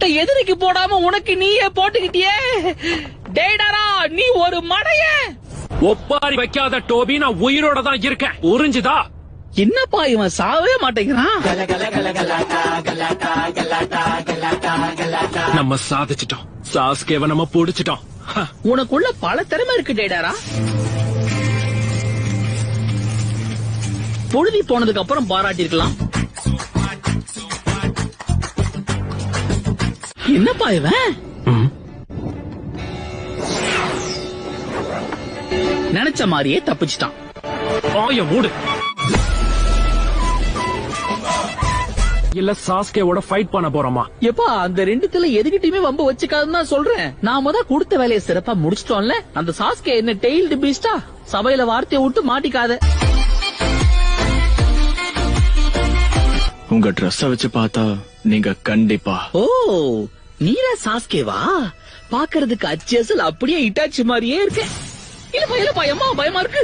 ஓட்ட எதிரிக்கு போடாம உனக்கு நீயே போட்டுக்கிட்டியே. டேடாரா, நீ ஒரு மடைய. ஒப்பாரி வைக்காத டோபி, நான் உயிரோட தான் இருக்கேன். உறிஞ்சுதா? என்னப்பா இவன் சாவே மாட்டேங்கிறான். நம்ம சாதிச்சிட்டோம். சாஸ்கேவை நம்ம புடிச்சிட்டோம். உனக்குள்ள பல திறமை இருக்கு டேடாரா. பொழுதி போனதுக்கு அப்புறம் பாராட்டிருக்கலாம். என்னப்பா இவன் நினைச்ச மாதிரியே தப்பிச்சிட்டான். மூடு. இல்ல சாஸ்கேவோட ஃபைட் பண்ண போறோமா? எப்பா அந்த ரெண்டுத்துல எதுகிட்டயுமே வம்பு வச்சுக்காதுன்னு தான் சொல்றேன். நாம தான் கொடுத்த வேலையை சிறப்பா முடிச்சிட்டோம்ல. அந்த சாஸ்கே என்ன டெய்ல்டு பீஸ்டா? சபையில வார்த்தையை விட்டு மாட்டிக்காத. உங்க ட்ரெஸ்ஸ வச்சு பார்த்தா நீங்க கண்டிப்பா. ஓ, நீரா சாஸ்கேவா? பாக்குறதுக்கு அச்சேசல் அப்படியே இட்டாச்சி மாதிரியே இருக்கு. இல்லப்பா இல்லப்பா, அம்மா பயமா இருக்கு.